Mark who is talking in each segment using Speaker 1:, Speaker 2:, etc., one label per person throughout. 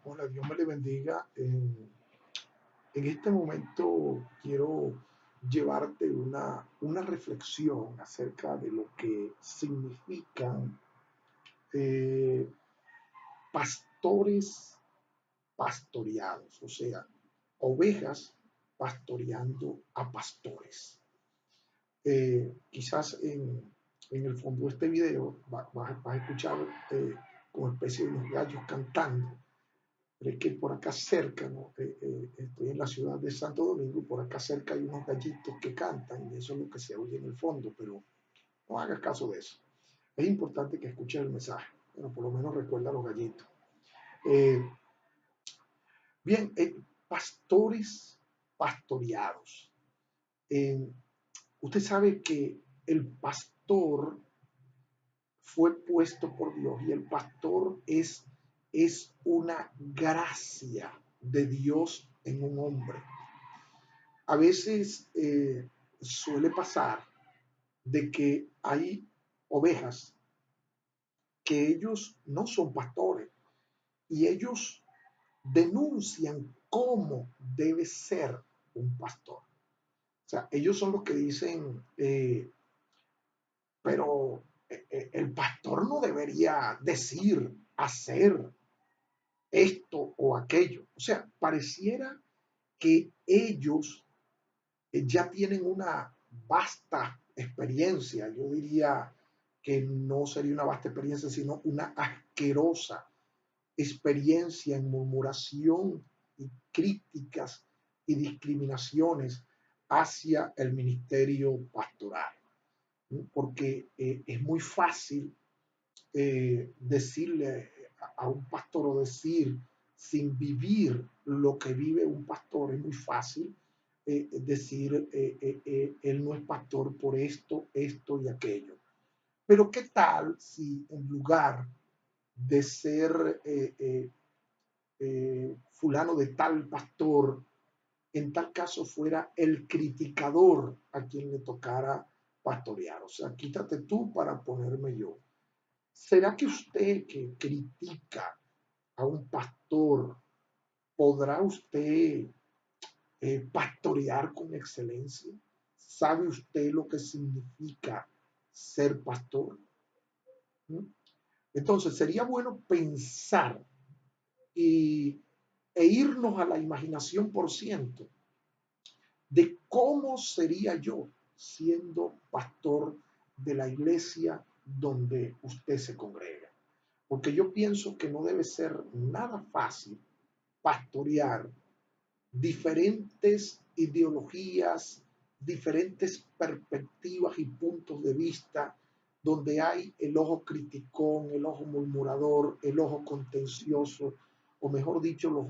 Speaker 1: Hola, Dios me le bendiga. En este momento quiero llevarte una reflexión acerca de lo que significan eh, pastores pastoreados, o sea, ovejas pastoreando a pastores. Quizás en el fondo de este video vas a escuchar como especie de unos gallos cantando. Pero es que por acá cerca, ¿no? Estoy en la ciudad de Santo Domingo, por acá cerca hay unos gallitos que cantan y eso es lo que se oye en el fondo, pero no hagas caso de eso. Es importante que escuches el mensaje, pero por lo menos recuerda a los gallitos. Eh, bien, pastores pastoreados. Eh, Usted sabe que el pastor fue puesto por Dios y el pastor es una gracia de Dios en un hombre. A veces suele pasar de que hay ovejas que ellos no son pastores y ellos denuncian cómo debe ser un pastor. O sea, ellos son los que dicen, pero el pastor no debería decir, hacer esto o aquello. O sea, pareciera que ellos ya tienen una vasta experiencia, yo diría que no sería una vasta experiencia, sino una asquerosa experiencia en murmuración y críticas y discriminaciones hacia el ministerio pastoral, ¿no? Porque es muy fácil decirle a un pastor o decir sin vivir lo que vive un pastor, es muy fácil decir él no es pastor por esto, esto y aquello. Pero ¿qué tal si en lugar de ser fulano de tal pastor, en tal caso fuera el criticador a quien le tocara pastorear? O sea, quítate tú para ponerme yo. ¿Será que usted que critica a un pastor podrá usted pastorear con excelencia? ¿Sabe usted lo que significa ser pastor? ¿Mm? Entonces sería bueno pensar y, e irnos a la imaginación por ciento de cómo sería yo siendo pastor de la iglesia donde usted se congrega. Porque yo pienso que no debe ser nada fácil pastorear diferentes ideologías, diferentes perspectivas y puntos de vista, donde hay el ojo criticón, el ojo murmurador, el ojo contencioso, o mejor dicho, los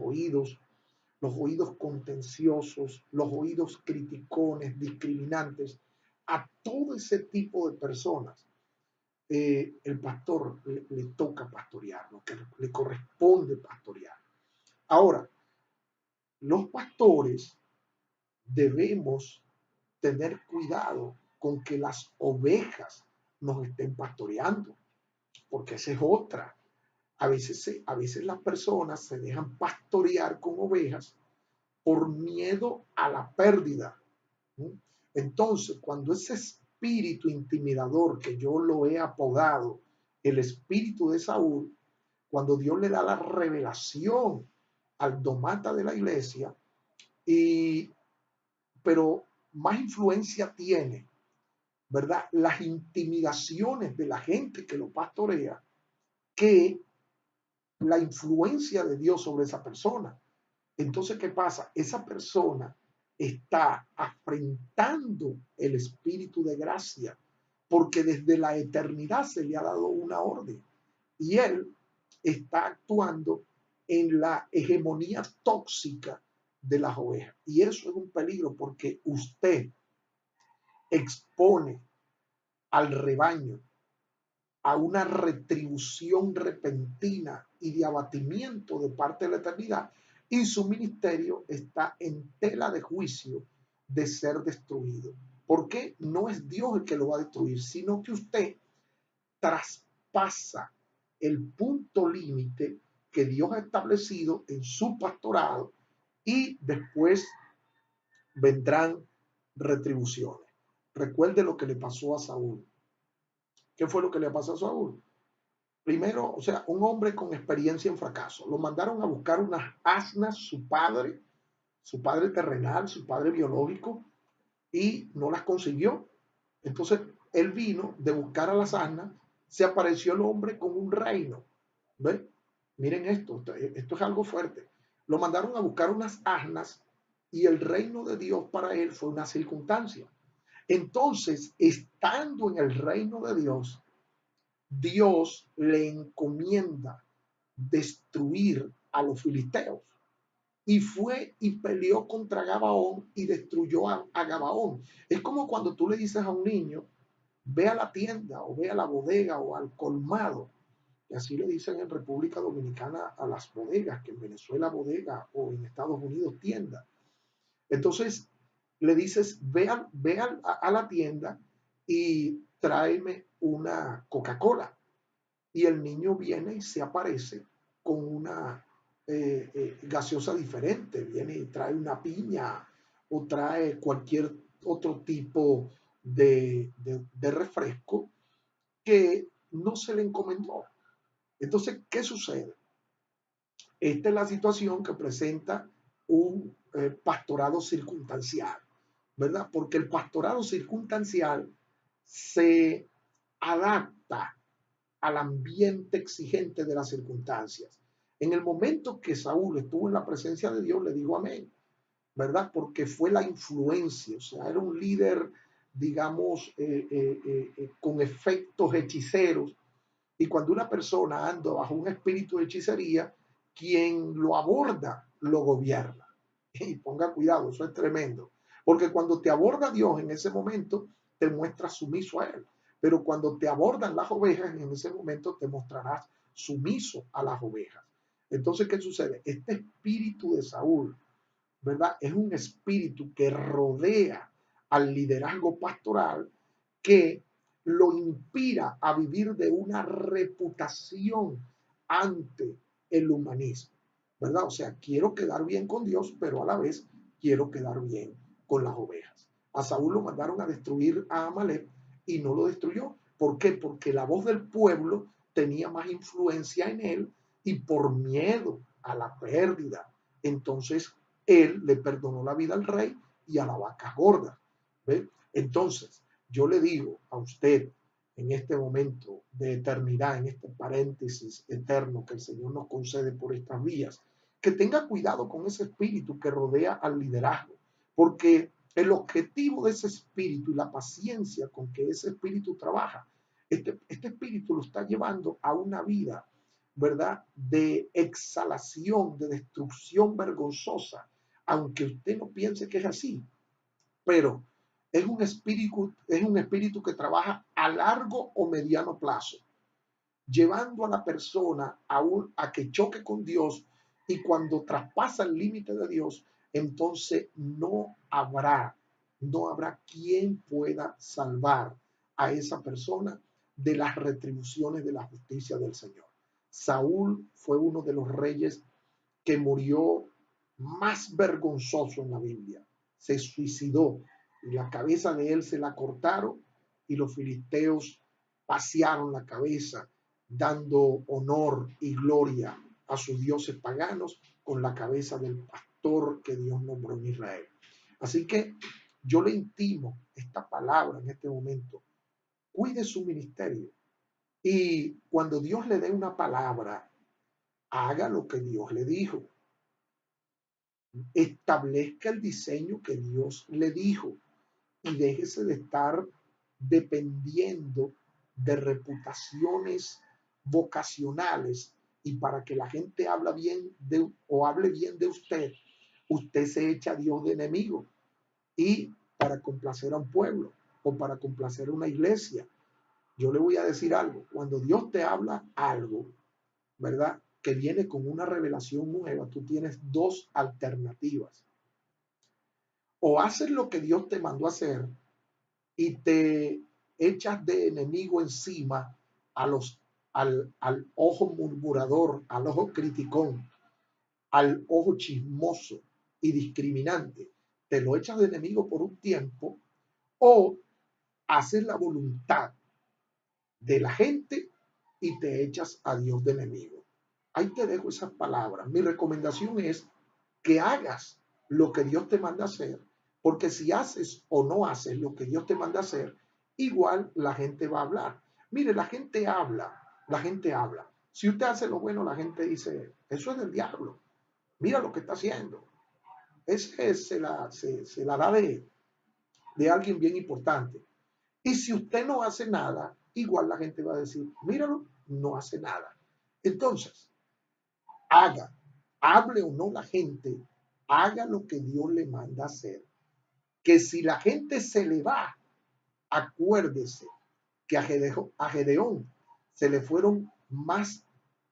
Speaker 1: oídos contenciosos, los oídos criticones, discriminantes, a todo ese tipo de personas. El pastor le toca pastorear, lo que le corresponde pastorear. Ahora, los pastores debemos tener cuidado con que las ovejas nos estén pastoreando, porque esa es otra. A veces las personas se dejan pastorear con ovejas por miedo a la pérdida, ¿no? Entonces, cuando ese espíritu intimidador, que yo lo he apodado el espíritu de Saúl, cuando Dios le da la revelación al domata de la iglesia, y, pero más influencia tiene, ¿verdad? Las intimidaciones de la gente que lo pastorea que la influencia de Dios sobre esa persona. Entonces, ¿qué pasa? Esa persona está afrentando el espíritu de gracia porque desde la eternidad se le ha dado una orden y él está actuando en la hegemonía tóxica de las ovejas. Y eso es un peligro porque usted expone al rebaño a una retribución repentina y de abatimiento de parte de la eternidad, y su ministerio está en tela de juicio de ser destruido. ¿Por qué? No es Dios el que lo va a destruir, sino que usted traspasa el punto límite que Dios ha establecido en su pastorado y después vendrán retribuciones. Recuerde lo que le pasó a Saúl. ¿Qué fue lo que le pasó a Saúl? Primero, o sea, un hombre con experiencia en fracaso. Lo mandaron a buscar unas asnas, su padre terrenal, su padre biológico, y no las consiguió. Entonces, él vino de buscar a las asnas, se apareció el hombre con un reino. ¿Ven? Miren esto es algo fuerte. Lo mandaron a buscar unas asnas y el reino de Dios para él fue una circunstancia. Entonces, estando en el reino de Dios, Dios le encomienda destruir a los filisteos. Y fue y peleó contra Gabaón y destruyó a Gabaón. Es como cuando tú le dices a un niño, ve a la tienda o ve a la bodega o al colmado. Y así le dicen en República Dominicana a las bodegas, que en Venezuela bodega o en Estados Unidos tienda. Entonces le dices, ve a la tienda y tráeme una Coca-Cola. Y el niño viene y se aparece con una gaseosa diferente, viene y trae una piña o trae cualquier otro tipo de refresco que no se le encomendó. Entonces, ¿qué sucede? Esta es la situación que presenta un pastorado circunstancial, ¿verdad? Porque el pastorado circunstancial se adapta al ambiente exigente de las circunstancias. En el momento que Saúl estuvo en la presencia de Dios, le dijo amén, ¿verdad? Porque fue la influencia, o sea, era un líder, digamos, con efectos hechiceros. Y cuando una persona anda bajo un espíritu de hechicería, quien lo aborda lo gobierna. Y ponga cuidado, eso es tremendo. Porque cuando te aborda Dios en ese momento, te muestras sumiso a Él. Pero cuando te abordan las ovejas, en ese momento te mostrarás sumiso a las ovejas. Entonces, ¿qué sucede? Este espíritu de Saúl, ¿verdad? Es un espíritu que rodea al liderazgo pastoral, que lo inspira a vivir de una reputación ante el humanismo, ¿verdad? O sea, quiero quedar bien con Dios, pero a la vez quiero quedar bien con las ovejas. A Saúl lo mandaron a destruir a Amalek y no lo destruyó. ¿Por qué? Porque la voz del pueblo tenía más influencia en él y por miedo a la pérdida, entonces él le perdonó la vida al rey y a la vaca gorda. ¿Ve? Entonces, yo le digo a usted en este momento de eternidad, en este paréntesis eterno que el Señor nos concede por estas vías, que tenga cuidado con ese espíritu que rodea al liderazgo, porque el objetivo de ese espíritu y la paciencia con que ese espíritu trabaja, este espíritu lo está llevando a una vida, ¿verdad?, de exhalación, de destrucción vergonzosa, aunque usted no piense que es así, pero es un espíritu que trabaja a largo o mediano plazo, llevando a la persona a que choque con Dios, y cuando traspasa el límite de Dios, entonces no habrá quien pueda salvar a esa persona de las retribuciones de la justicia del Señor. Saúl fue uno de los reyes que murió más vergonzoso en la Biblia. Se suicidó y la cabeza de él se la cortaron y los filisteos pasearon la cabeza dando honor y gloria a sus dioses paganos con la cabeza del pastor que Dios nombró en Israel. Así que yo le intimo esta palabra en este momento. Cuide su ministerio y cuando Dios le dé una palabra, haga lo que Dios le dijo. Establezca el diseño que Dios le dijo y déjese de estar dependiendo de reputaciones vocacionales, y para que la gente hable bien de usted, usted se echa a Dios de enemigo, y para complacer a un pueblo o para complacer a una iglesia. Yo le voy a decir algo: cuando Dios te habla algo, ¿verdad?, que viene con una revelación nueva, tú tienes dos alternativas. O haces lo que Dios te mandó a hacer y te echas de enemigo encima a los al ojo murmurador, al ojo criticón, al ojo chismoso y discriminante, te lo echas de enemigo por un tiempo o haces la voluntad de la gente y te echas a Dios de enemigo. Ahí te dejo esas palabras. Mi recomendación es que hagas lo que Dios te manda hacer, porque si haces o no haces lo que Dios te manda hacer, igual la gente va a hablar. Mire, la gente habla, la gente habla. Si usted hace lo bueno, la gente dice, eso es del diablo, mira lo que está haciendo. Ese se la da de alguien bien importante. Y si usted no hace nada, igual la gente va a decir, míralo, no hace nada. Entonces, haga, hable o no la gente, haga lo que Dios le manda hacer. Que si la gente se le va, acuérdese que a Gedeón se le fueron más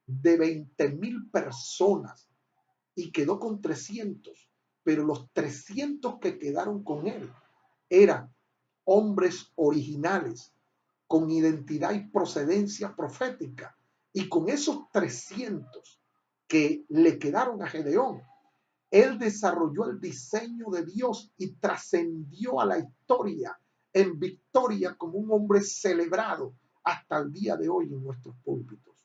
Speaker 1: de 20,000 personas y quedó con 300, pero los 300 que quedaron con él eran hombres originales, con identidad y procedencia profética. Y con esos 300 que le quedaron a Gedeón, él desarrolló el diseño de Dios y trascendió a la historia en victoria como un hombre celebrado hasta el día de hoy en nuestros púlpitos.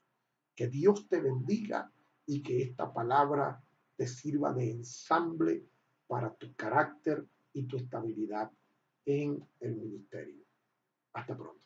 Speaker 1: Que Dios te bendiga y que esta palabra te sirva de ensamble para tu carácter y tu estabilidad en el ministerio. Hasta pronto.